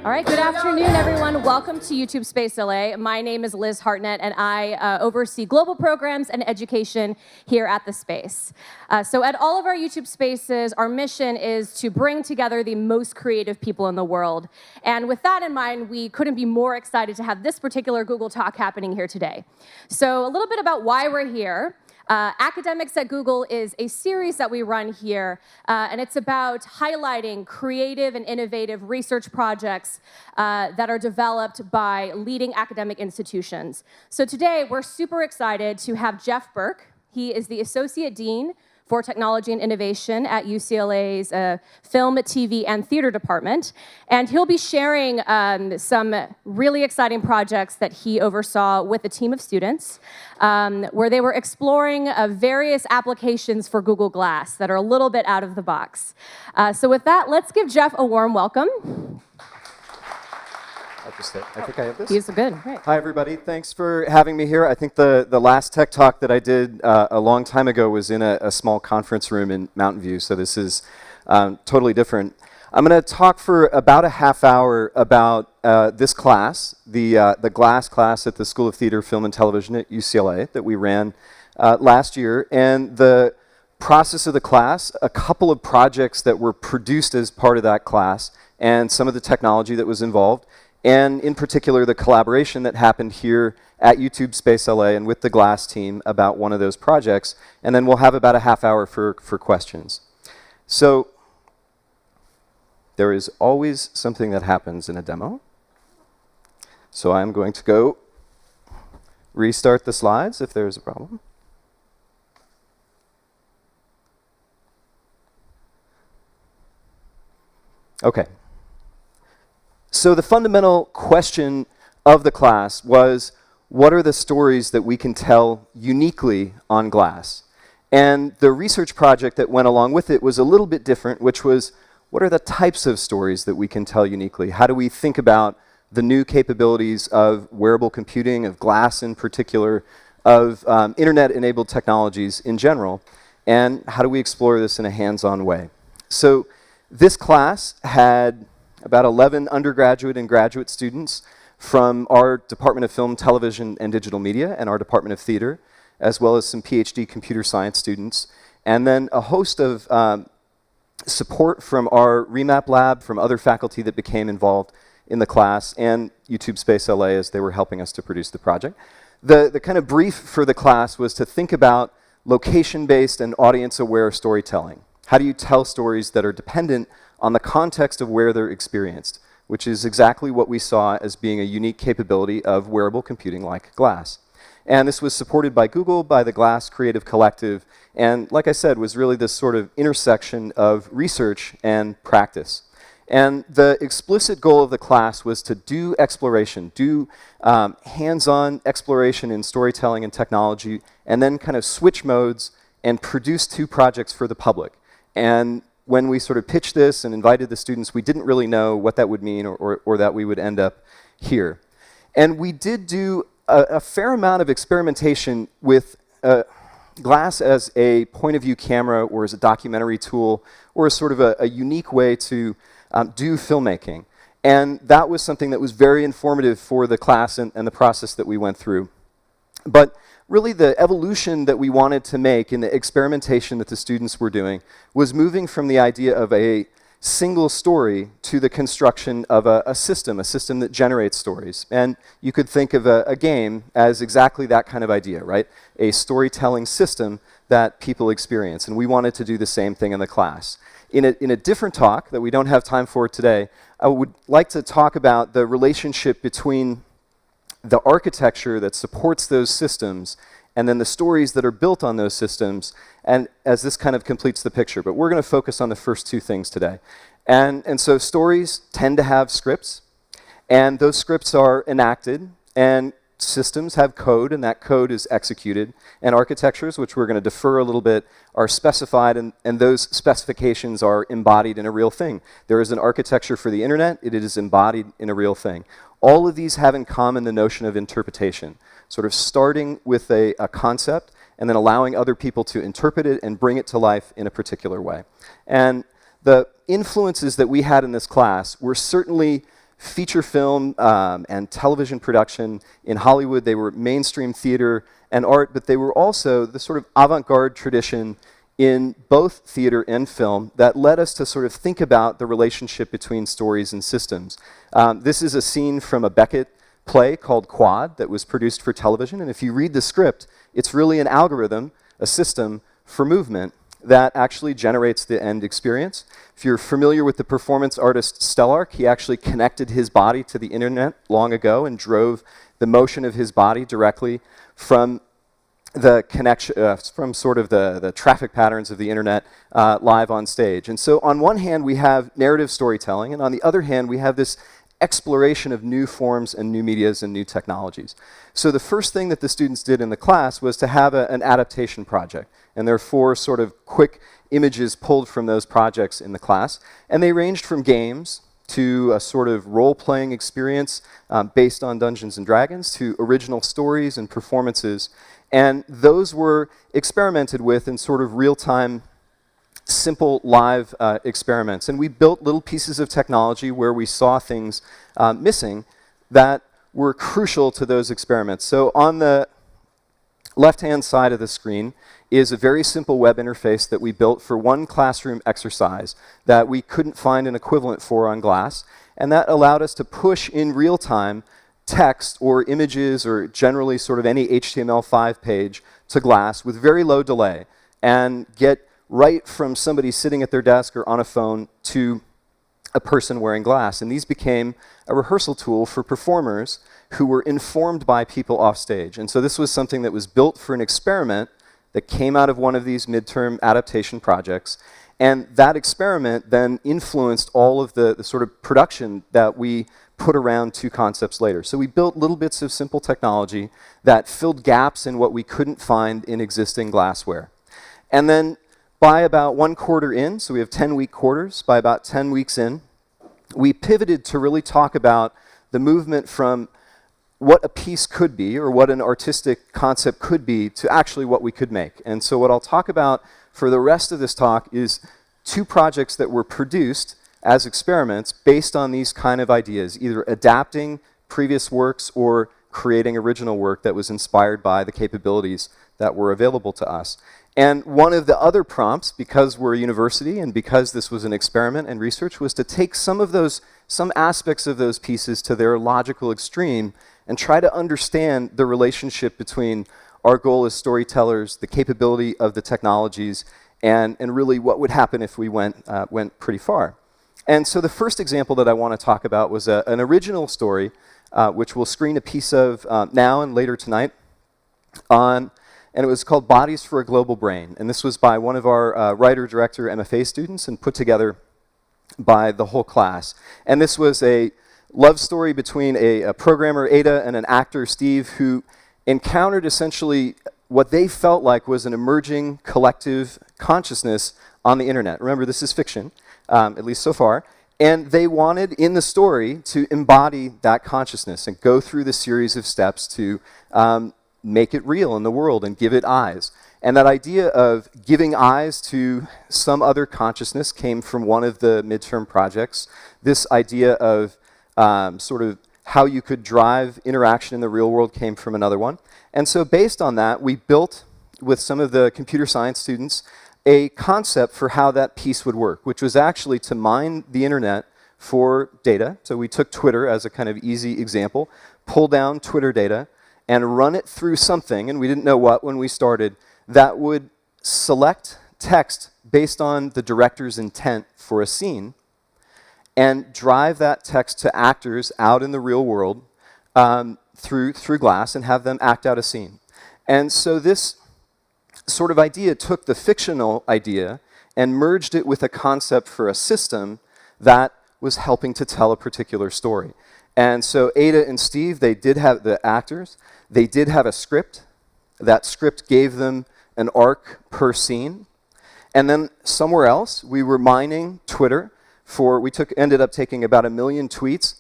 All right, good afternoon, everyone. Welcome to YouTube Space LA. My name is Liz Hartnett, and I oversee global programs and education here at the Space. So at all of our YouTube Spaces, our mission is to bring together the most creative people in the world. And with that in mind, we couldn't be more excited to have this particular Google Talk happening here today. So a little bit about why we're here. Academics at Google is a series that we run here, and it's about highlighting creative and innovative research projects that are developed by leading academic institutions. So today, we're super excited to have Jeff Burke. He is the Associate Dean for Technology and Innovation at UCLA's Film, TV, and Theater Department. And he'll be sharing some really exciting projects that he oversaw with a team of students, where they were exploring various applications for Google Glass that are a little bit out of the box. So with that, let's give Jeff a warm welcome. I think I have this. He's good. Right. Hi, everybody. Thanks for having me here. I think the last tech talk that I did a long time ago was in a small conference room in Mountain View, so this is totally different. I'm going to talk for about a half hour about this class, the Glass class at the School of Theater, Film, and Television at UCLA that we ran last year, and the process of the class, a couple of projects that were produced as part of that class, and some of the technology that was involved, and in particular the collaboration that happened here at YouTube Space LA and with the Glass team about one of those projects, and then we'll have about a half hour for questions. So there is always something that happens in a demo. So I'm going to go restart the slides if there's a problem. Okay. So the fundamental question of the class was, what are the stories that we can tell uniquely on glass? And the research project that went along with it was a little bit different, which was, what are the types of stories that we can tell uniquely? How do we think about the new capabilities of wearable computing, of glass in particular, of internet-enabled technologies in general? And how do we explore this in a hands-on way? So this class had about 11 undergraduate and graduate students from our Department of Film, Television, and Digital Media and our Department of Theater, as well as some PhD computer science students, and then a host of support from our Remap lab, from other faculty that became involved in the class, and YouTube Space LA as they were helping us to produce the project. The kind of brief for the class was to think about location-based and audience-aware storytelling. How do you tell stories that are dependent on the context of where they're experienced, which is exactly what we saw as being a unique capability of wearable computing like Glass. And this was supported by Google, by the Glass Creative Collective, and like I said, was really this sort of intersection of research and practice. And the explicit goal of the class was to do exploration, do hands-on exploration in storytelling and technology, and then kind of switch modes and produce two projects for the public. And when we sort of pitched this and invited the students, we didn't really know what that would mean or that we would end up here. And we did do a fair amount of experimentation with Glass as a point-of-view camera or as a documentary tool or as sort of a unique way to do filmmaking. And that was something that was very informative for the class and the process that we went through. But really the evolution that we wanted to make in the experimentation that the students were doing was moving from the idea of a single story to the construction of a system that generates stories. And you could think of a game as exactly that kind of idea, right? A storytelling system that people experience. And we wanted to do the same thing in the class. In a different talk that we don't have time for today, I would like to talk about the relationship between the architecture that supports those systems, and then the stories that are built on those systems, and as this kind of completes the picture. But we're going to focus on the first two things today. And so stories tend to have scripts, and those scripts are enacted, and systems have code, and that code is executed, and architectures, which we're going to defer a little bit, are specified, and those specifications are embodied in a real thing. There is an architecture for the internet, it is embodied in a real thing. All of these have in common the notion of interpretation, sort of starting with a concept and then allowing other people to interpret it and bring it to life in a particular way. And the influences that we had in this class were certainly feature film and television production. In Hollywood, they were mainstream theater and art, but they were also the sort of avant-garde tradition in both theater and film that led us to sort of think about the relationship between stories and systems. This is a scene from a Beckett play called Quad that was produced for television, and if you read the script, it's really an algorithm, a system for movement that actually generates the end experience. If you're familiar with the performance artist Stellark, he actually connected his body to the internet long ago and drove the motion of his body directly from the connection, from sort of the traffic patterns of the internet live on stage. And so on one hand, we have narrative storytelling, and on the other hand, we have this exploration of new forms and new medias and new technologies. So the first thing that the students did in the class was to have an adaptation project. And there are 4 sort of quick images pulled from those projects in the class. And they ranged from games to a sort of role-playing experience based on Dungeons and Dragons to original stories and performances. And those were experimented with in sort of real-time simple live experiments. And we built little pieces of technology where we saw things missing that were crucial to those experiments. So on the left-hand side of the screen is a very simple web interface that we built for one classroom exercise that we couldn't find an equivalent for on glass. And that allowed us to push in real time text or images or generally sort of any HTML5 page to glass with very low delay and get right from somebody sitting at their desk or on a phone to a person wearing glass. And these became a rehearsal tool for performers who were informed by people off stage. And so this was something that was built for an experiment that came out of one of these midterm adaptation projects. And that experiment then influenced all of the sort of production that we put around 2 concepts later. So we built little bits of simple technology that filled gaps in what we couldn't find in existing glassware. And then by about 1 quarter in, so we have 10-week quarters, by about 10 weeks in, we pivoted to really talk about the movement from what a piece could be, or what an artistic concept could be, to actually what we could make. And so what I'll talk about for the rest of this talk is 2 projects that were produced as experiments based on these kind of ideas, either adapting previous works or creating original work that was inspired by the capabilities that were available to us. And one of the other prompts, because we're a university and because this was an experiment and research, was to take some aspects of those pieces to their logical extreme and try to understand the relationship between our goal as storytellers, the capability of the technologies, and really what would happen if we went pretty far. And so the first example that I want to talk about was an original story, which we'll screen a piece of now and later tonight, and it was called Bodies for a Global Brain. And this was by one of our writer-director MFA students and put together by the whole class. And this was a love story between a programmer, Ada, and an actor, Steve, who encountered essentially what they felt like was an emerging collective consciousness on the internet. Remember, this is fiction, at least so far. And they wanted, in the story, to embody that consciousness and go through the series of steps to make it real in the world and give it eyes. And that idea of giving eyes to some other consciousness came from one of the midterm projects. This idea of sort of how you could drive interaction in the real world came from another one. And so based on that, we built, with some of the computer science students, a concept for how that piece would work, which was actually to mine the internet for data. So we took Twitter as a kind of easy example, pull down Twitter data, and run it through something, and we didn't know what when we started, that would select text based on the director's intent for a scene, and drive that text to actors out in the real world through glass and have them act out a scene. And so this sort of idea took the fictional idea and merged it with a concept for a system that was helping to tell a particular story. And so Ada and Steve, they did have the actors, they did have a script. That script gave them an arc per scene. And then somewhere else, we were mining Twitter ended up taking about 1 million tweets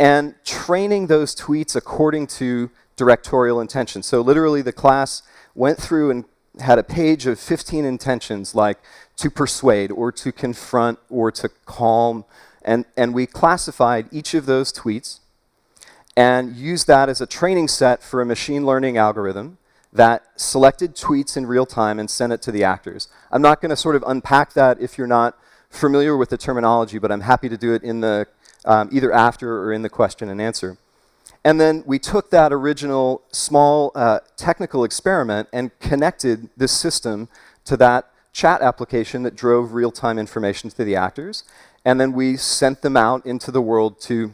and training those tweets according to directorial intention. So literally the class went through and had a page of 15 intentions, like to persuade or to confront or to calm. And we classified each of those tweets and used that as a training set for a machine learning algorithm that selected tweets in real time and sent it to the actors. I'm not going to sort of unpack that if you're not familiar with the terminology, but I'm happy to do it in the either after or in the question and answer. And then we took that original small technical experiment and connected this system to that chat application that drove real-time information to the actors. And then we sent them out into the world to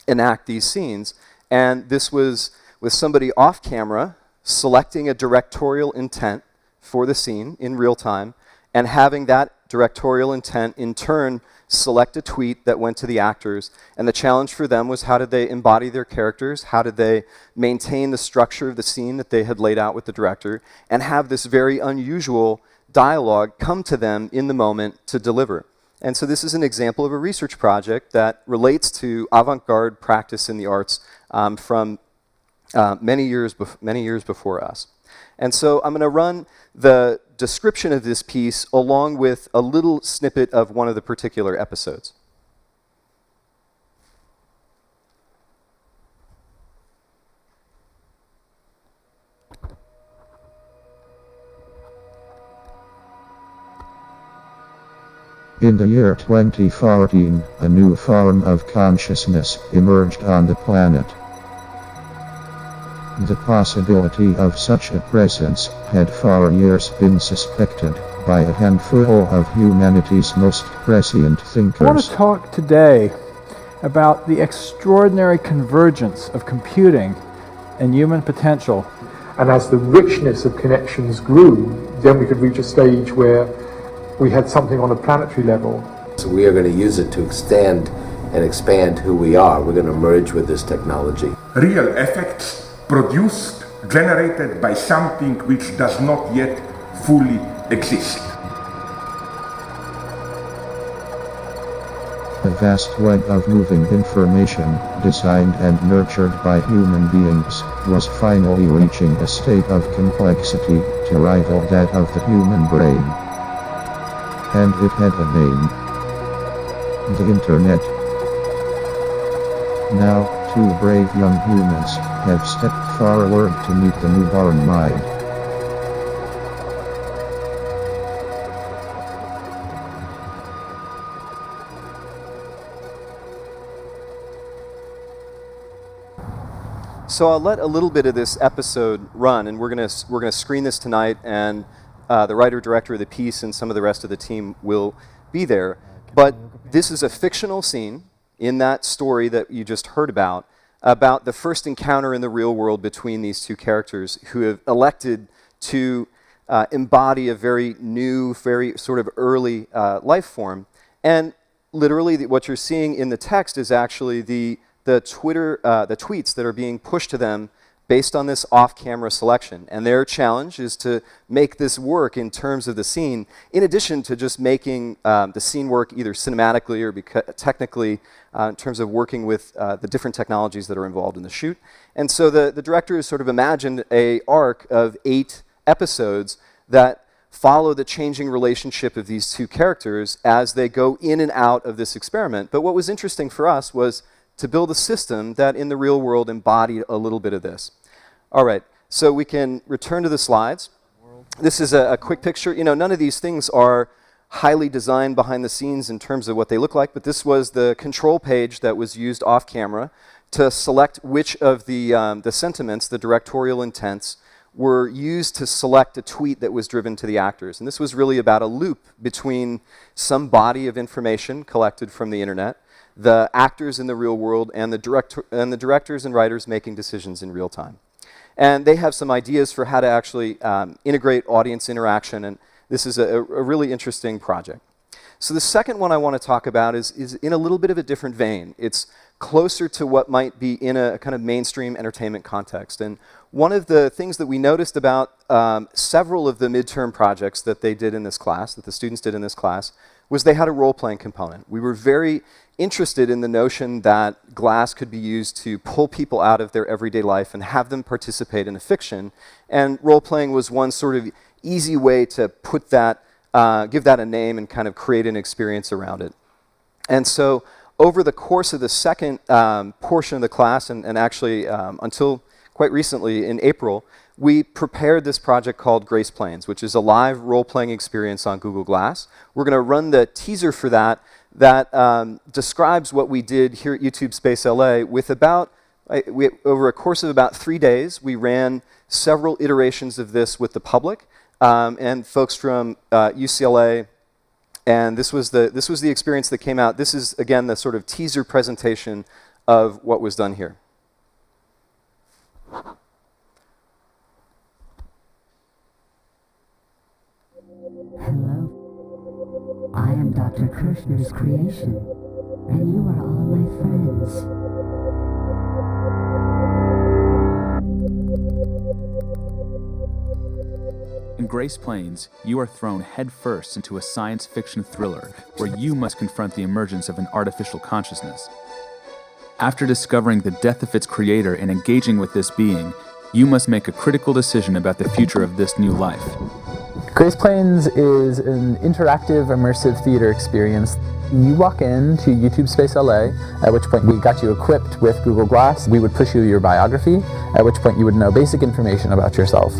enact these scenes. And this was with somebody off camera selecting a directorial intent for the scene in real time and having that directorial intent in turn select a tweet that went to the actors. And the challenge for them was how did they embody their characters, how did they maintain the structure of the scene that they had laid out with the director, and have this very unusual dialogue come to them in the moment to deliver. And so this is an example of a research project that relates to avant-garde practice in the arts from many years before us. And so I'm going to run the description of this piece along with a little snippet of one of the particular episodes. In the year 2014, a new form of consciousness emerged on the planet. The possibility of such a presence had for years been suspected by a handful of humanity's most prescient thinkers. I want to talk today about the extraordinary convergence of computing and human potential. And as the richness of connections grew, then we could reach a stage where we had something on a planetary level. So we are going to use it to extend and expand who we are. We're going to merge with this technology. Real effects produced, generated by something which does not yet fully exist. A vast web of moving information, designed and nurtured by human beings, was finally reaching a state of complexity to rival that of the human brain. And it had a name. The Internet. Now, two brave young humans have stepped forward to meet the newborn mind. So I'll let a little bit of this episode run, and we're gonna screen this tonight, and the writer-director of the piece and some of the rest of the team will be there. But this is a fictional scene in that story that you just heard about the first encounter in the real world between these two characters who have elected to embody a very new, very sort of early life form. And literally what you're seeing in the text is actually the tweets that are being pushed to them based on this off-camera selection. And their challenge is to make this work in terms of the scene, in addition to just making the scene work either cinematically or technically in terms of working with the different technologies that are involved in the shoot. And so the director has sort of imagined an arc of 8 episodes that follow the changing relationship of these two characters as they go in and out of this experiment. But what was interesting for us was to build a system that in the real world embodied a little bit of this. All right, so we can return to the slides. This is a quick picture. You know, none of these things are highly designed behind the scenes in terms of what they look like, but this was the control page that was used off camera to select which of the sentiments, the directorial intents, were used to select a tweet that was driven to the actors. And this was really about a loop between some body of information collected from the internet, the actors in the real world, and the directors and writers making decisions in real time. And they have some ideas for how to actually integrate audience interaction, and this is a really interesting project. So the second one I want to talk about is in a little bit of a different vein. It's closer to what might be in a kind of mainstream entertainment context. And one of the things that we noticed about several of the midterm projects that they did in this class, that the students did in this class, was they had a role-playing component. We were very interested in the notion that glass could be used to pull people out of their everyday life and have them participate in a fiction. And role-playing was one sort of easy way to put that, give that a name and kind of create an experience around it. And so over the course of the second portion of the class, and actually until quite recently in April, we prepared this project called Grace Plains, which is a live role-playing experience on Google Glass. We're going to run the teaser for that describes what we did here at YouTube Space LA with about, over a course of about 3 days, we ran several iterations of this with the public and folks from UCLA. And this was the experience that came out. This is, again, the sort of teaser presentation of what was done here. Hello. I am Dr. Kirshner's creation, and you are all my friends. In Grace Plains, you are thrown headfirst into a science fiction thriller where you must confront the emergence of an artificial consciousness. After discovering the death of its creator and engaging with this being, you must make a critical decision about the future of this new life. Grace Plains is an interactive, immersive theater experience. You walk into YouTube Space LA, at which point we got you equipped with Google Glass. We would push you your biography, at which point you would know basic information about yourself.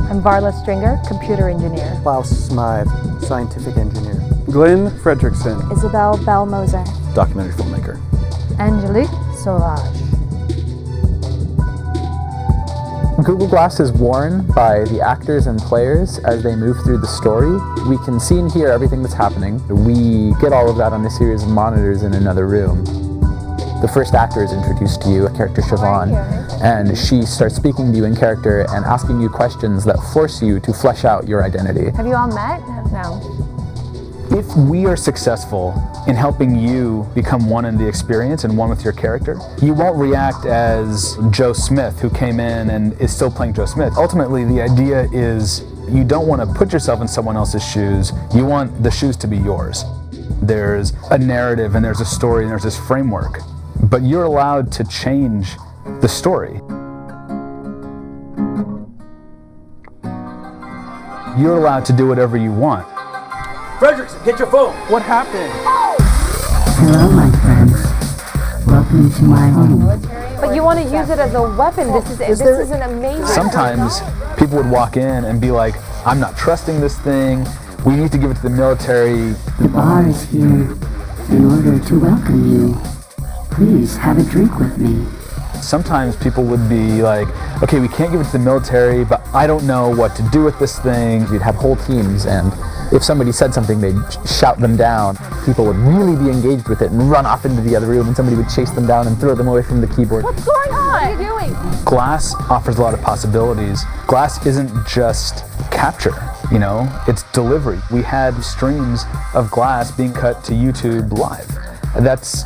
I'm Varla Stringer, computer engineer. Klaus Smythe, scientific engineer. Glenn Fredrickson. Isabel Bell-Moser. Documentary filmmaker. Angelique Sauvage. Google Glass is worn by the actors and players as they move through the story. We can see and hear everything that's happening. We get all of that on a series of monitors in another room. The first actor is introduced to you, a character Siobhan, and she starts speaking to you in character and asking you questions that force you to flesh out your identity. Have you all met? No. If we are successful in helping you become one in the experience and one with your character, you won't react as Joe Smith, who came in and is still playing Joe Smith. Ultimately, the idea is you don't want to put yourself in someone else's shoes. You want the shoes to be yours. There's a narrative and there's a story and there's this framework, but you're allowed to change the story. You're allowed to do whatever you want. Fredrickson, get your phone. What happened? Hello, my friends. Welcome to my home. But you want to use it as a weapon. This is an amazing... Sometimes people would walk in and be like, I'm not trusting this thing. We need to give it to the military. The bar is here in order to welcome you. Please have a drink with me. Sometimes people would be like, okay, we can't give it to the military, but I don't know what to do with this thing. You'd have whole teams, and if somebody said something, they'd shout them down. People would really be engaged with it and run off into the other room, and somebody would chase them down and throw them away from the keyboard. What's going on? What are you doing? Glass offers a lot of possibilities. Glass isn't just capture, you know, it's delivery. We had streams of Glass being cut to YouTube live. That's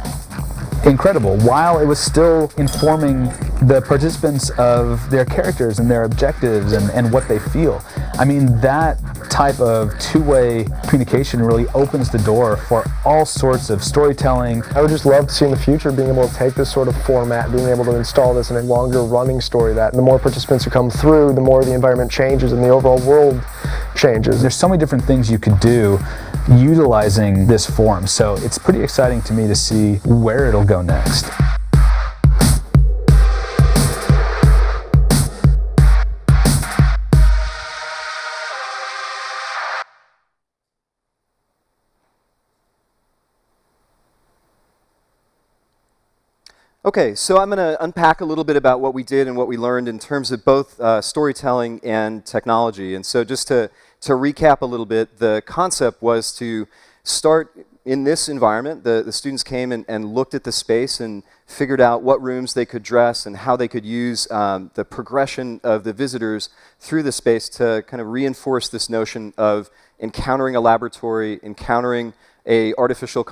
incredible, while it was still informing the participants of their characters and their objectives and what they feel. I mean, that type of two-way communication really opens the door for all sorts of storytelling. I would just love to see in the future being able to take this sort of format, being able to install this in a longer running story, that the more participants who come through, the more the environment changes and the overall world changes. There's so many different things you could do utilizing this form, so it's pretty exciting to me to see where it'll go next. Okay, so I'm going to unpack a little bit about what we did and what we learned in terms of both storytelling and technology. And so just to recap a little bit, the concept was to start in this environment. The students came and looked at the space and figured out what rooms they could dress and how they could use the progression of the visitors through the space to kind of reinforce this notion of encountering a laboratory, encountering a artificial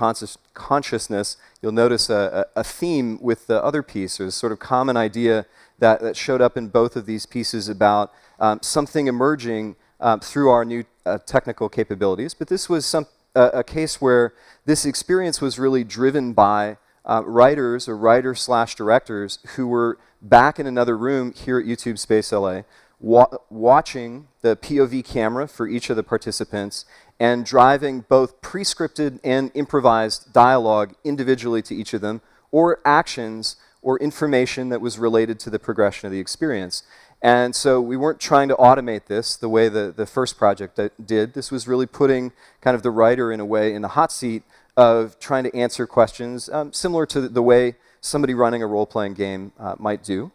consciousness. You'll notice a theme with the other piece, or a sort of common idea that showed up in both of these pieces about something emerging through our new technical capabilities. But this was a case where this experience was really driven by writers or writer/directors who were back in another room here at YouTube Space LA, watching the POV camera for each of the participants and driving both pre-scripted and improvised dialogue individually to each of them, or actions or information that was related to the progression of the experience. And so we weren't trying to automate this the way the first project did. This was really putting kind of the writer in a way in the hot seat of trying to answer questions similar to the way somebody running a role-playing game might do.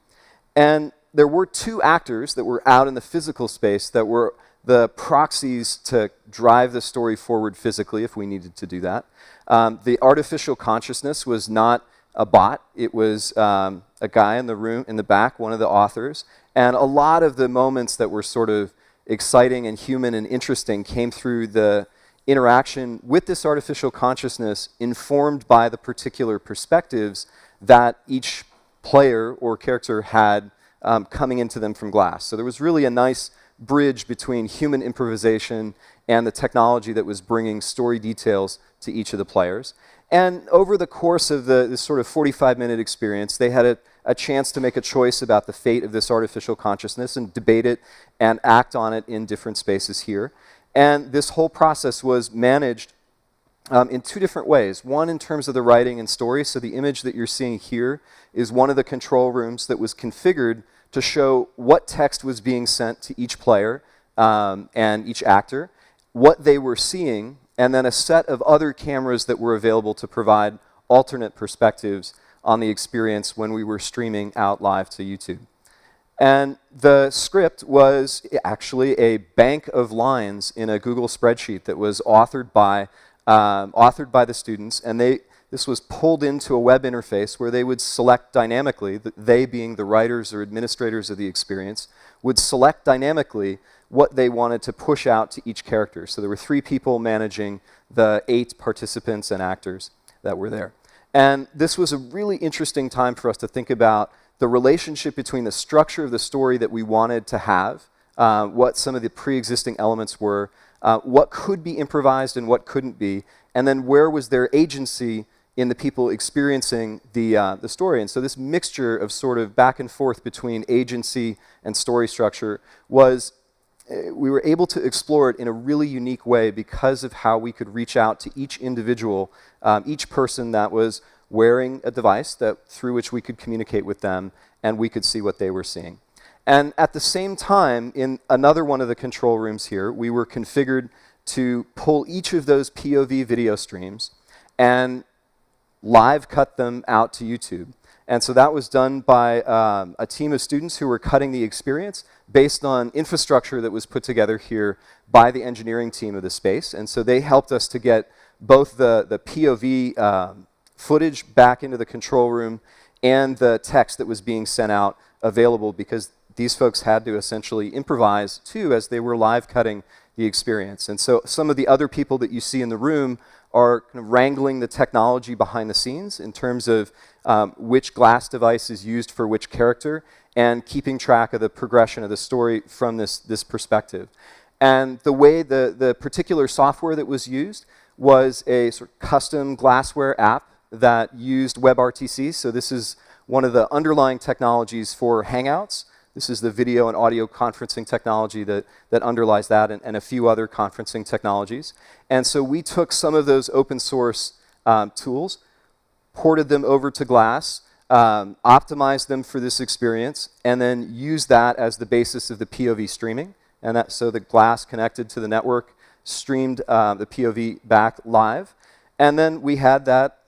And there were two actors that were out in the physical space that were the proxies to drive the story forward physically if we needed to do that. The artificial consciousness was not a bot. It was a guy in the room in the back, one of the authors. And a lot of the moments that were sort of exciting and human and interesting came through the interaction with this artificial consciousness informed by the particular perspectives that each player or character had coming into them from glass. So there was really a nice bridge between human improvisation and the technology that was bringing story details to each of the players. And over the course of this sort of 45-minute experience, they had a chance to make a choice about the fate of this artificial consciousness and debate it and act on it in different spaces here. And this whole process was managed in two different ways. One, in terms of the writing and story. So the image that you're seeing here is one of the control rooms that was configured to show what text was being sent to each player and each actor, what they were seeing, and then a set of other cameras that were available to provide alternate perspectives on the experience when we were streaming out live to YouTube. And the script was actually a bank of lines in a Google spreadsheet that was authored by the students, and this was pulled into a web interface where they would select dynamically, they being the writers or administrators of the experience, would select dynamically what they wanted to push out to each character. So there were 3 people managing the 8 participants and actors that were there. And this was a really interesting time for us to think about the relationship between the structure of the story that we wanted to have, what some of the pre-existing elements were, what could be improvised and what couldn't be, and then where was their agency in the people experiencing the story. And so this mixture of sort of back and forth between agency and story structure was, we were able to explore it in a really unique way because of how we could reach out to each individual, each person that was wearing a device through which we could communicate with them and we could see what they were seeing. And at the same time, in another one of the control rooms here, we were configured to pull each of those POV video streams and live cut them out to YouTube. And so that was done by a team of students who were cutting the experience based on infrastructure that was put together here by the engineering team of the space. And so they helped us to get both the POV footage back into the control room and the text that was being sent out available, because these folks had to essentially improvise too as they were live cutting the experience. And so some of the other people that you see in the room are kind of wrangling the technology behind the scenes in terms of which glass device is used for which character and keeping track of the progression of the story from this perspective. And the way the particular software that was used was a sort of custom glassware app that used WebRTC. So this is one of the underlying technologies for Hangouts. This is the video and audio conferencing technology that underlies that, and a few other conferencing technologies. And so we took some of those open source tools, ported them over to Glass, optimized them for this experience, and then used that as the basis of the POV streaming. And so the Glass connected to the network, streamed the POV back live. And then we had that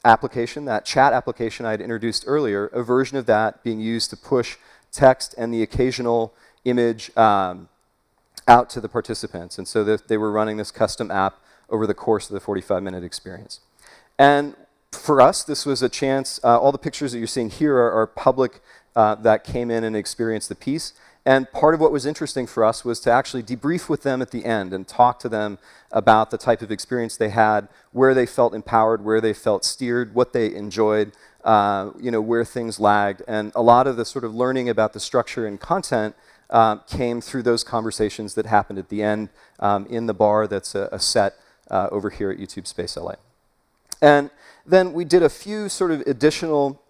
application, that chat application I had introduced earlier, a version of that being used to push text and the occasional image out to the participants. And so they were running this custom app over the course of the 45-minute experience. And for us, this was a chance, all the pictures that you're seeing here are public that came in and experienced the piece. And part of what was interesting for us was to actually debrief with them at the end and talk to them about the type of experience they had, where they felt empowered, where they felt steered, what they enjoyed, where things lagged. And a lot of the sort of learning about the structure and content came through those conversations that happened at the end in the bar that's a set over here at YouTube Space LA. And then we did a few sort of additional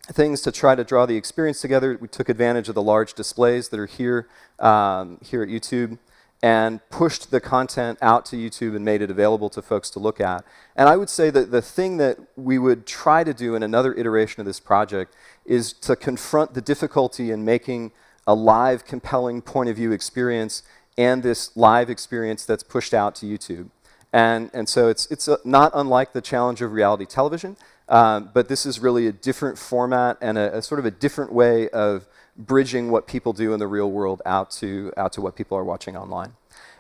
things to try to draw the experience together. We took advantage of the large displays that are here, here at YouTube. and pushed the content out to YouTube and made it available to folks to look at. And I would say that the thing that we would try to do in another iteration of this project is to confront the difficulty in making a live, compelling point of view experience and this live experience that's pushed out to YouTube. And so it's not unlike the challenge of reality television, but this is really a different format and a sort of a different way of bridging what people do in the real world out to what people are watching online.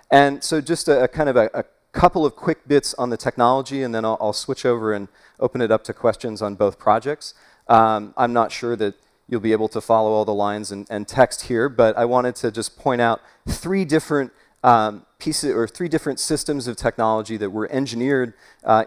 And so just a kind of a couple of quick bits on the technology, and then I'll switch over and open it up to questions on both projects. I'm not sure that you'll be able to follow all the lines and text here, but I wanted to just point out three different pieces or three different systems of technology that were engineered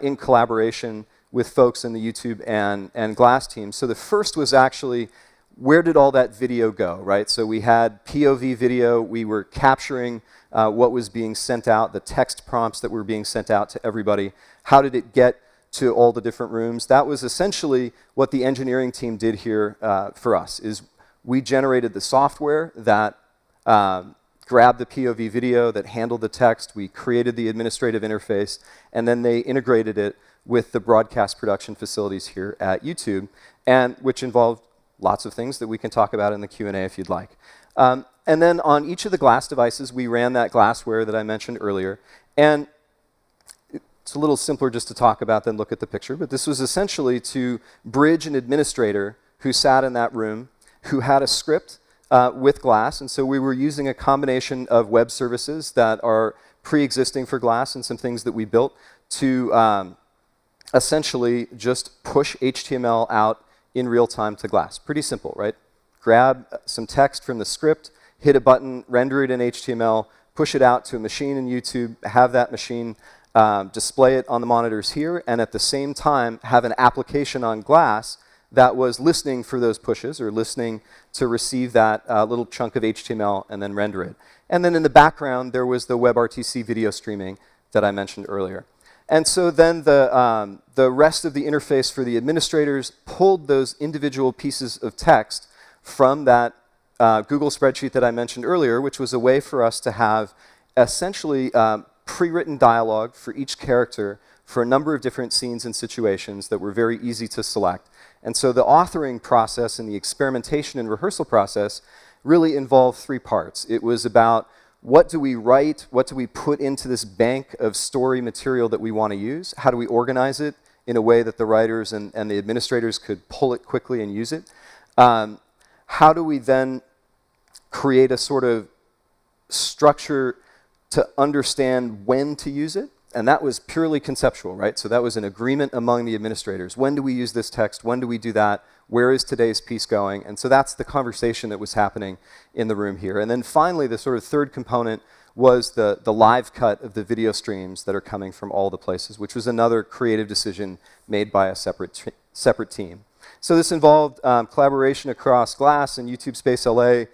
in collaboration with folks in the YouTube and Glass teams. So the first was actually, where did all that video go, right? So we had POV video, we were capturing what was being sent out, the text prompts that were being sent out to everybody. How did it get to all the different rooms? That was essentially what the engineering team did here for us, is we generated the software that grabbed the POV video, that handled the text, we created the administrative interface, and then they integrated it with the broadcast production facilities here at YouTube, and which involved lots of things that we can talk about in the Q&A if you'd like. And then on each of the Glass devices, we ran that glassware that I mentioned earlier. And it's a little simpler just to talk about than look at the picture, but this was essentially to bridge an administrator who sat in that room, who had a script with Glass. And so we were using a combination of web services that are pre-existing for Glass and some things that we built to essentially just push HTML out in real time to Glass. Pretty simple, right? Grab some text from the script, hit a button, render it in HTML, push it out to a machine in YouTube, have that machine display it on the monitors here, and at the same time have an application on Glass that was listening for those pushes or listening to receive that little chunk of HTML and then render it. And then in the background, there was the WebRTC video streaming that I mentioned earlier. And so then the rest of the interface for the administrators pulled those individual pieces of text from that Google spreadsheet that I mentioned earlier, which was a way for us to have essentially pre-written dialogue for each character for a number of different scenes and situations that were very easy to select. And so the authoring process and the experimentation and rehearsal process really involved three parts. It was about what do we write, what do we put into this bank of story material that we want to use, how do we organize it in a way that the writers and the administrators could pull it quickly and use it. How do we then create a sort of structure to understand when to use it? And that was purely conceptual, right? So that was an agreement among the administrators. When do we use this text? When do we do that? Where is today's piece going? And so that's the conversation that was happening in the room here. And then finally, the sort of third component was the live cut of the video streams that are coming from all the places, which was another creative decision made by a separate team. So this involved collaboration across Glass and YouTube Space LA,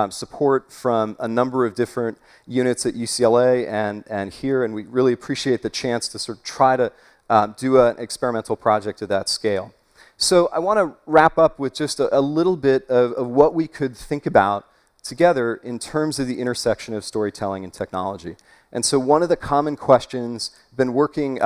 support from a number of different units at UCLA and here, and we really appreciate the chance to sort of try to do an experimental project of that scale. So I want to wrap up with just a little bit of what we could think about together in terms of the intersection of storytelling and technology. And so one of the common questions, been working,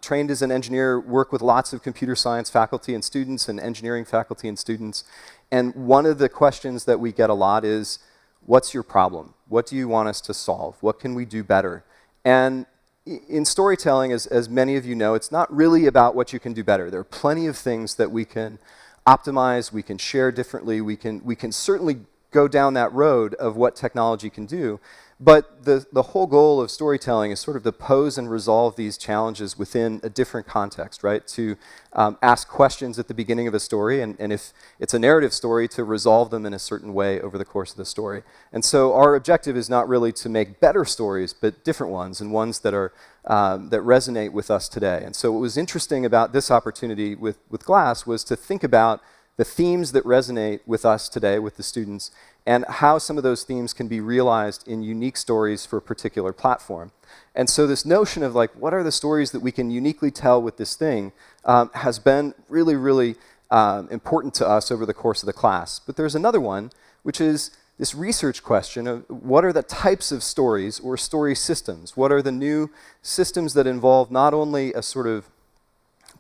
trained as an engineer, work with lots of computer science faculty and students and engineering faculty and students. And one of the questions that we get a lot is, what's your problem? What do you want us to solve? What can we do better? And in storytelling, as many of you know, it's not really about what you can do better. There are plenty of things that we can optimize, we can share differently, we can certainly go down that road of what technology can do. But the whole goal of storytelling is sort of to pose and resolve these challenges within a different context, right? To ask questions at the beginning of a story, and if it's a narrative story, to resolve them in a certain way over the course of the story. And so our objective is not really to make better stories, but different ones, and ones that are that resonate with us today. And so what was interesting about this opportunity with Glass was to think about the themes that resonate with us today, with the students, and how some of those themes can be realized in unique stories for a particular platform. And so this notion of like, what are the stories that we can uniquely tell with this thing has been really, really important to us over the course of the class. But there's another one, which is this research question of what are the types of stories or story systems? What are the new systems that involve not only a sort of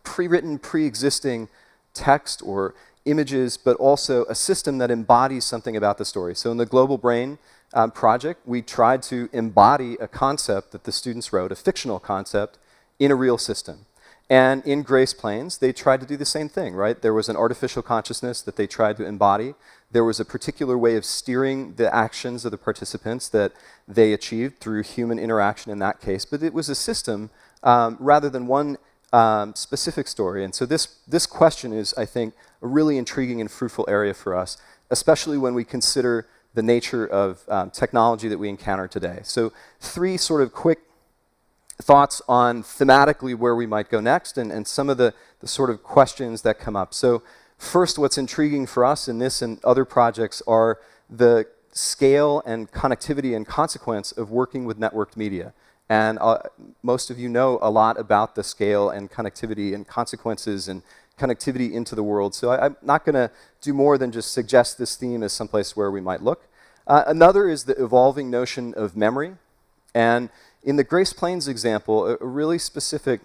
pre-written, pre-existing text or images, but also a system that embodies something about the story. So in the Global Brain project, we tried to embody a concept that the students wrote, a fictional concept, in a real system. And in Grace Plains, they tried to do the same thing, right? There was an artificial consciousness that they tried to embody. There was a particular way of steering the actions of the participants that they achieved through human interaction in that case. But it was a system rather than one specific story. And so this question is, I think, a really intriguing and fruitful area for us, especially when we consider the nature of technology that we encounter today. So 3 sort of quick thoughts on thematically where we might go next and some of the sort of questions that come up. So first, what's intriguing for us in this and other projects are the scale and connectivity and consequence of working with networked media. And most of you know a lot about the scale and connectivity and consequences and connectivity into the world. So I'm not going to do more than just suggest this theme as someplace where we might look. Another is the evolving notion of memory. And in the Grace Plains example, a really specific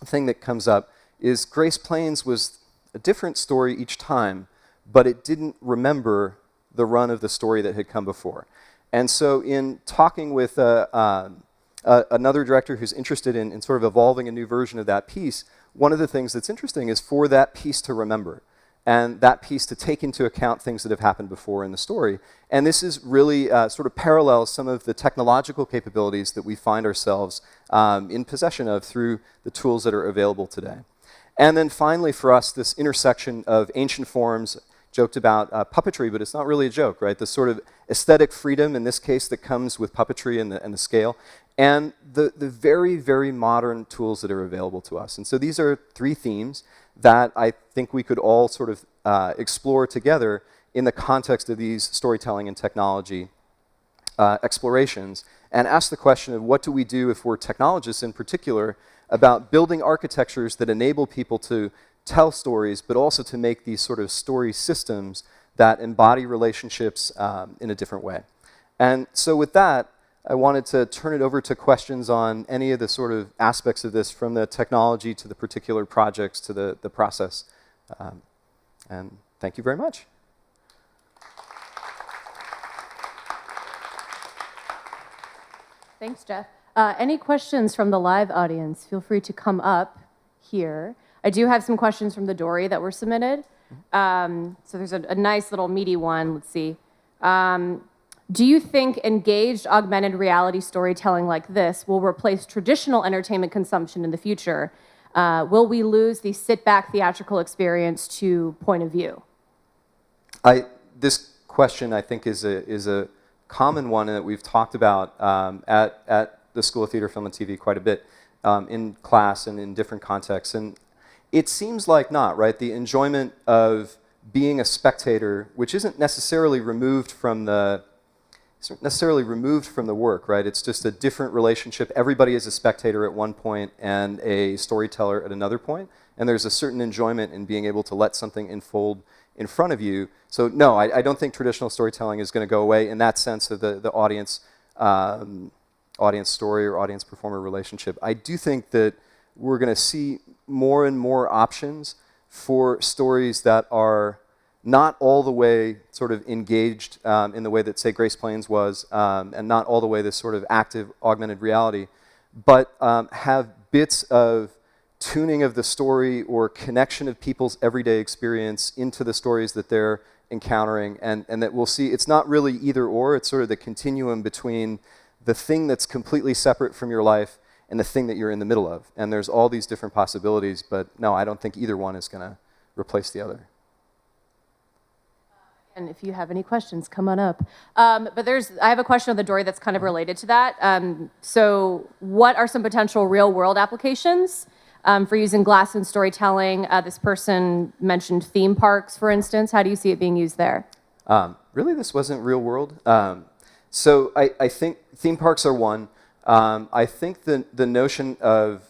thing that comes up is Grace Plains was a different story each time, but it didn't remember the run of the story that had come before. And so in talking with another director who's interested in sort of evolving a new version of that piece, one of the things that's interesting is for that piece to remember and that piece to take into account things that have happened before in the story. And this is really sort of parallels some of the technological capabilities that we find ourselves in possession of through the tools that are available today. And then finally for us, this intersection of ancient forms, joked about puppetry, but it's not really a joke, right? The sort of aesthetic freedom, in this case, that comes with puppetry and the scale, and the very, very modern tools that are available to us. And so these are 3 themes that I think we could all sort of explore together in the context of these storytelling and technology explorations, and ask the question of what do we do if we're technologists in particular about building architectures that enable people to tell stories, but also to make these sort of story systems that embody relationships in a different way. And so with that, I wanted to turn it over to questions on any of the sort of aspects of this, from the technology to the particular projects to the process. And thank you very much. Thanks, Jeff. Any questions from the live audience? Feel free to come up here. I do have some questions from the Dory that were submitted. So there's a nice little meaty one. Let's see. Do you think engaged augmented reality storytelling like this will replace traditional entertainment consumption in the future? Will we lose the sit-back theatrical experience to point of view? This question, I think, is a common one that we've talked about at the School of Theater, Film, and TV quite a bit in class and in different contexts. And it seems like not, right? The enjoyment of being a spectator, which isn't necessarily removed from the work, right? It's just a different relationship. Everybody is a spectator at one point and a storyteller at another point. And there's a certain enjoyment in being able to let something unfold in front of you. So no, I don't think traditional storytelling is going to go away in that sense of the audience story or audience performer relationship. I do think that we're going to see more and more options for stories that are not all the way sort of engaged in the way that, say, Grace Plains was, and not all the way this sort of active augmented reality, but have bits of tuning of the story or connection of people's everyday experience into the stories that they're encountering, and that we'll see it's not really either or, it's sort of the continuum between the thing that's completely separate from your life and the thing that you're in the middle of. And there's all these different possibilities, but no, I don't think either one is going to replace the other. And if you have any questions, come on up. But I have a question on the Dory that's kind of related to that. So what are some potential real-world applications for using glass in storytelling? This person mentioned theme parks, for instance. How do you see it being used there? Really, this wasn't real-world. So I think theme parks are one. I think the notion of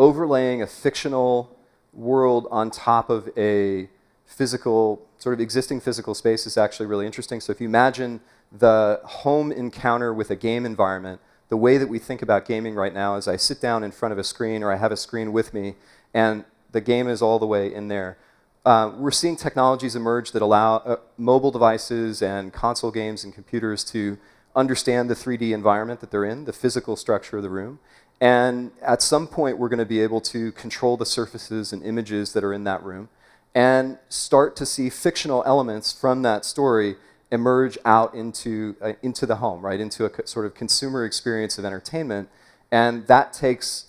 overlaying a fictional world on top of a physical sort of existing physical space is actually really interesting. So if you imagine the home encounter with a game environment, the way that we think about gaming right now is I sit down in front of a screen or I have a screen with me and the game is all the way in there. We're seeing technologies emerge that allow mobile devices and console games and computers to understand the 3D environment that they're in, the physical structure of the room. And at some point, we're going to be able to control the surfaces and images that are in that room and start to see fictional elements from that story emerge out into the home, right, into a sort of consumer experience of entertainment. And that takes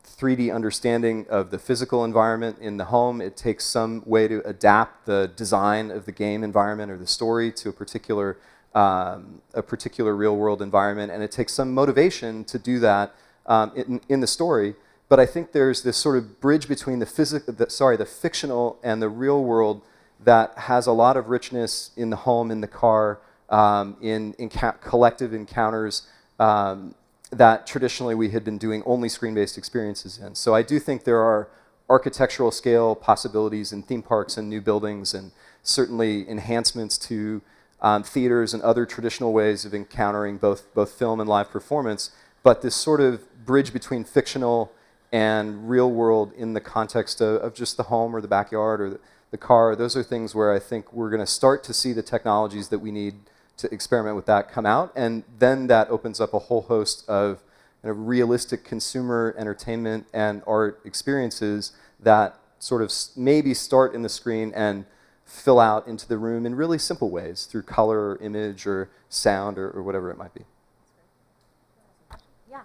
3D understanding of the physical environment in the home. It takes some way to adapt the design of the game environment or the story to a particular real-world environment, and it takes some motivation to do that in the story. But I think there's this sort of bridge between the fictional and the real world that has a lot of richness in the home, in the car, in collective encounters that traditionally we had been doing only screen-based experiences in. So I do think there are architectural scale possibilities in theme parks and new buildings, and certainly enhancements to theaters and other traditional ways of encountering both film and live performance. But this sort of bridge between fictional and real world in the context of just the home or the backyard or the car, those are things where I think we're going to start to see the technologies that we need to experiment with that come out, and then that opens up a whole host of realistic consumer entertainment and art experiences that sort of maybe start in the screen and fill out into the room in really simple ways through color or image or sound or whatever it might be. Yeah,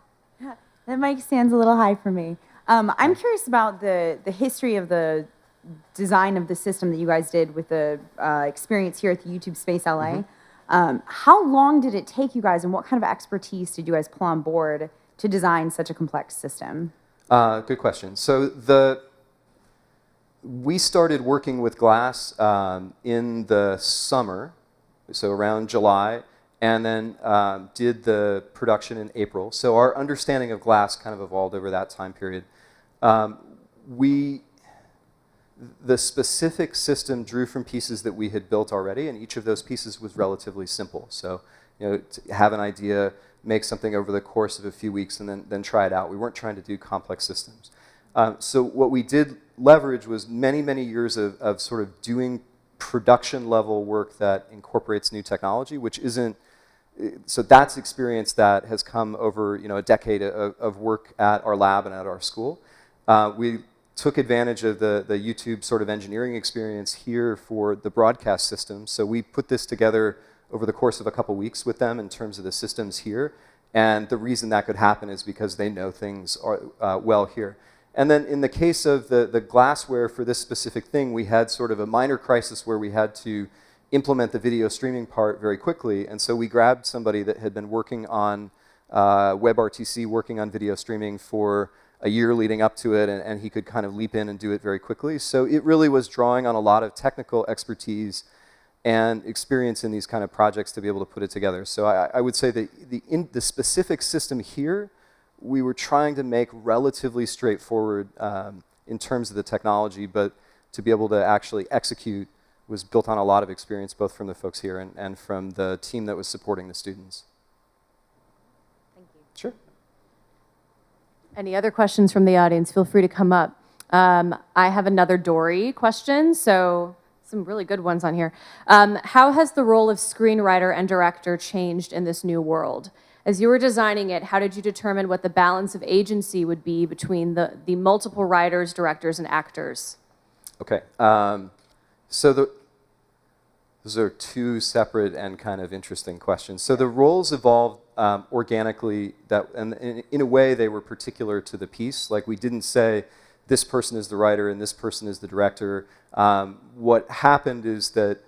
that mic stands a little high for me. I'm curious about the history of the design of the system that you guys did with the experience here at the YouTube Space LA. Mm-hmm. How long did it take you guys, and what kind of expertise did you guys pull on board to design such a complex system? Good question. So we started working with glass in the summer, so around July, and then did the production in April. So our understanding of glass kind of evolved over that time period. The specific system drew from pieces that we had built already, and each of those pieces was relatively simple. So, to have an idea, make something over the course of a few weeks, and then try it out. We weren't trying to do complex systems. So what we did leverage was many, many years of sort of doing production-level work that incorporates new technology, which isn't. So that's experience that has come over a decade of work at our lab and at our school. We took advantage of the YouTube sort of engineering experience here for the broadcast system. So we put this together over the course of a couple weeks with them in terms of the systems here. And the reason that could happen is because they know things well here. And then in the case of the glassware for this specific thing, we had sort of a minor crisis where we had to implement the video streaming part very quickly. And so we grabbed somebody that had been working on WebRTC, working on video streaming for a year leading up to it, and he could kind of leap in and do it very quickly. So it really was drawing on a lot of technical expertise and experience in these kind of projects to be able to put it together. So I would say that the specific system here, we were trying to make relatively straightforward in terms of the technology, but to be able to actually execute was built on a lot of experience, both from the folks here and from the team that was supporting the students. Thank you. Sure. Any other questions from the audience? Feel free to come up. I have another Dory question, so some really good ones on here. How has the role of screenwriter and director changed in this new world? As you were designing it, how did you determine what the balance of agency would be between the multiple writers, directors, and actors? Okay. So those are two separate and kind of interesting questions. So the roles evolved organically, and in a way they were particular to the piece. Like, we didn't say this person is the writer and this person is the director. What happened is that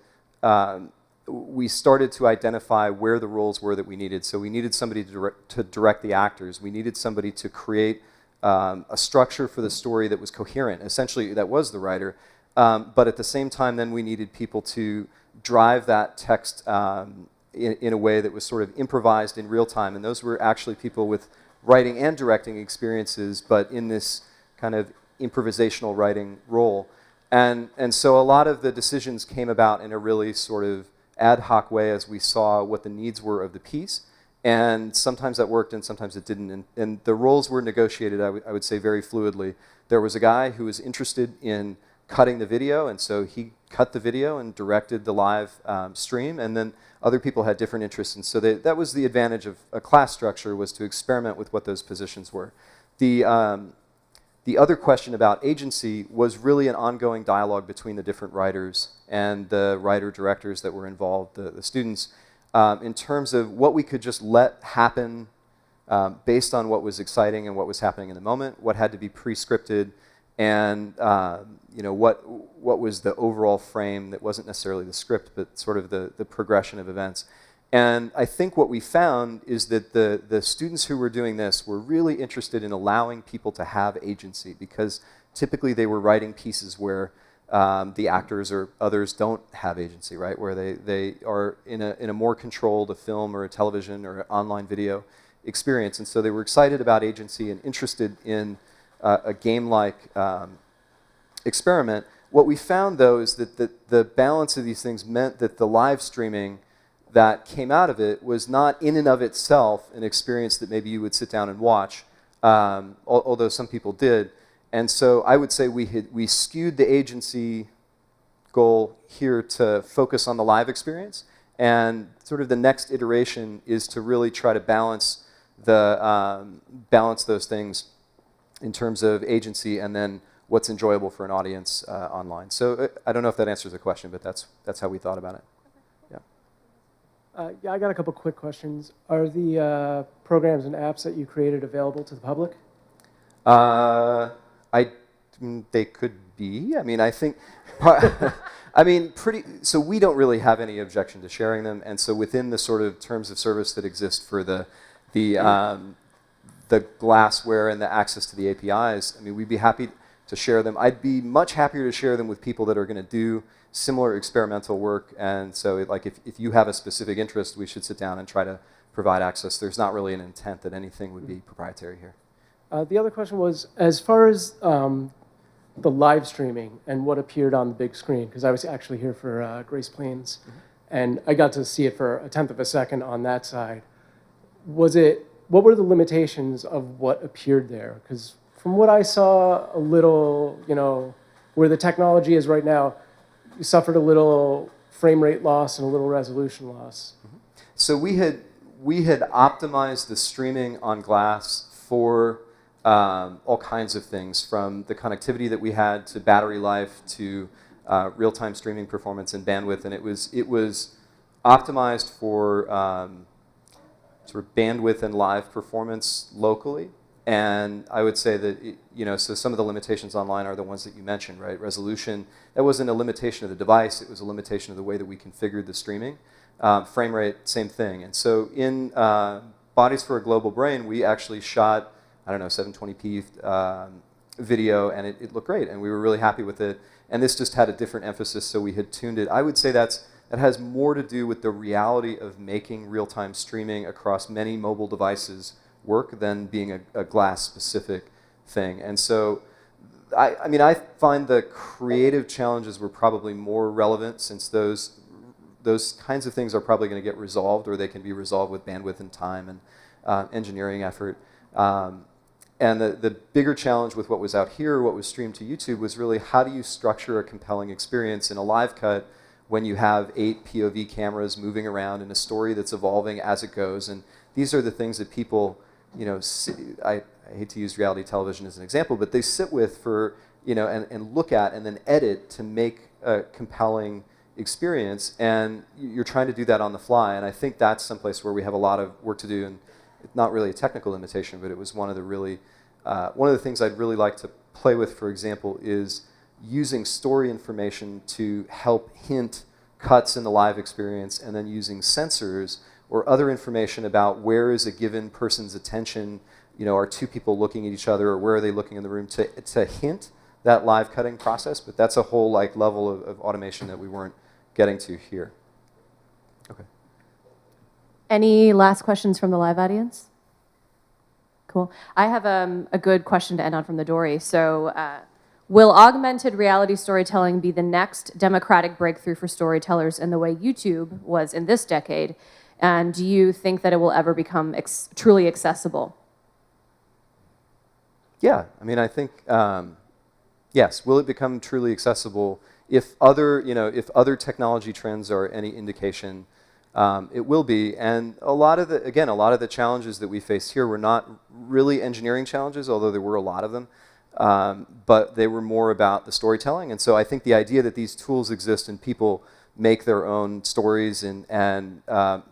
we started to identify where the roles were that we needed. So we needed somebody to direct the actors. We needed somebody to create a structure for the story that was coherent. Essentially, that was the writer. But at the same time, then we needed people to drive that text in a way that was sort of improvised in real time. And those were actually people with writing and directing experiences, but in this kind of improvisational writing role. And so a lot of the decisions came about in a really sort of ad hoc way as we saw what the needs were of the piece. And sometimes that worked and sometimes it didn't. And the roles were negotiated, I would say, very fluidly. There was a guy who was interested in cutting the video, and so he cut the video and directed the live stream. And then other people had different interests. And so that was the advantage of a class structure, was to experiment with what those positions were. The other question about agency was really an ongoing dialogue between the different writers and the writer-directors that were involved, the students, in terms of what we could just let happen based on what was exciting and what was happening in the moment, what had to be pre-scripted, and what was the overall frame that wasn't necessarily the script, but sort of the progression of events. And I think what we found is that the students who were doing this were really interested in allowing people to have agency, because typically they were writing pieces where the actors or others don't have agency, right? Where they are in a more controlled, a film or a television or an online video experience. And so they were excited about agency and interested in a game-like experiment. What we found, though, is that the balance of these things meant that the live streaming that came out of it was not in and of itself an experience that maybe you would sit down and watch, although some people did. And so I would say we skewed the agency goal here to focus on the live experience, and sort of the next iteration is to really try to balance those things in terms of agency and then what's enjoyable for an audience online. So I don't know if that answers the question, but that's how we thought about it. Yeah, I got a couple quick questions. Are the programs and apps that you created available to the public? They could be. I mean, I think, so we don't really have any objection to sharing them. And so within the sort of terms of service that exist for the glassware and the access to the APIs, I mean, we'd be happy to share them. I'd be much happier to share them with people that are going to do similar experimental work. And so like if you have a specific interest, we should sit down and try to provide access. There's not really an intent that anything would be proprietary here. The other question was, as far as the live streaming and what appeared on the big screen, because I was actually here for Grace Plains, and I got to see it for a tenth of a second on that side. What were the limitations of what appeared there? Because from what I saw, a little, where the technology is right now, you suffered a little frame rate loss and a little resolution loss. So we had optimized the streaming on glass for all kinds of things, from the connectivity that we had to battery life to real-time streaming performance and bandwidth, and it was optimized for sort of bandwidth and live performance locally. And I would say that, so some of the limitations online are the ones that you mentioned, right? Resolution, that wasn't a limitation of the device, it was a limitation of the way that we configured the streaming. Frame rate, same thing. And so in Bodies for a Global Brain, we actually shot, 720p video, and it looked great, and we were really happy with it. And this just had a different emphasis, so we had tuned it. I would say that has more to do with the reality of making real-time streaming across many mobile devices work than being a glass-specific thing. And so, I find the creative challenges were probably more relevant, since those kinds of things are probably going to get resolved, or they can be resolved with bandwidth and time and engineering effort. And the bigger challenge with what was out here, what was streamed to YouTube, was really how do you structure a compelling experience in a live cut when you have 8 POV cameras moving around in a story that's evolving as it goes. And these are the things that people, I hate to use reality television as an example, but they sit with for, and look at and then edit to make a compelling experience. And you're trying to do that on the fly. And I think that's someplace where we have a lot of work to do. And it's not really a technical limitation, but it was one of the things I'd really like to play with, for example, is using story information to help hint cuts in the live experience, and then using sensors or other information about where is a given person's attention, are two people looking at each other, or where are they looking in the room, to hint that live cutting process. But that's a whole level of automation that we weren't getting to here. Okay. Any last questions from the live audience? Cool. I have a good question to end on from the Dory. So Will augmented reality storytelling be the next democratic breakthrough for storytellers in the way YouTube was in this decade? And do you think that it will ever become truly accessible? Yeah, I mean, I think, yes. Will it become truly accessible? If other technology trends are any indication, it will be. And a lot of the challenges that we faced here were not really engineering challenges, although there were a lot of them. But they were more about the storytelling. And so I think the idea that these tools exist and people make their own stories and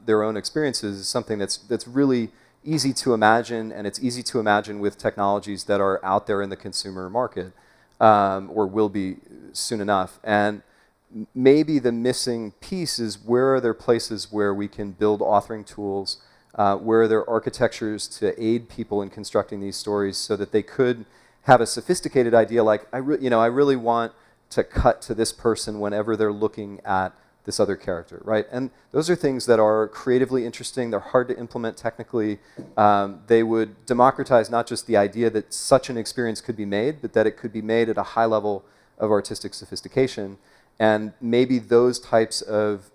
their own experiences is something that's really easy to imagine, and it's easy to imagine with technologies that are out there in the consumer market, or will be soon enough. And maybe the missing piece is, where are there places where we can build authoring tools, where are there architectures to aid people in constructing these stories so that they could have a sophisticated idea like, I really want to cut to this person whenever they're looking at this other character, right? And those are things that are creatively interesting. They're hard to implement technically. They would democratize not just the idea that such an experience could be made, but that it could be made at a high level of artistic sophistication. And maybe those types of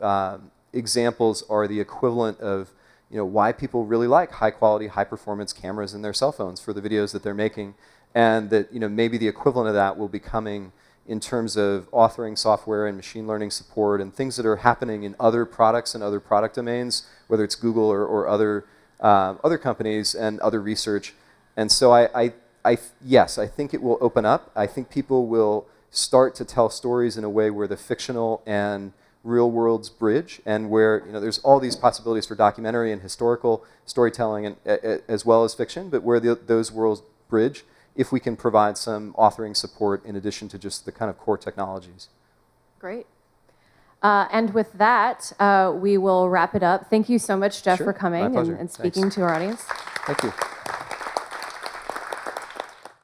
examples are the equivalent of why people really like high quality, high performance cameras in their cell phones for the videos that they're making. And that maybe the equivalent of that will be coming in terms of authoring software and machine learning support and things that are happening in other products and other product domains, whether it's Google or other companies and other research. And so yes, I think it will open up. I think people will start to tell stories in a way where the fictional and real worlds bridge, and where there's all these possibilities for documentary and historical storytelling, and as well as fiction, but where those worlds bridge, if we can provide some authoring support in addition to just the kind of core technologies. Great. And with that, we will wrap it up. Thank you so much, Jeff, for coming and speaking to our audience. Thank you.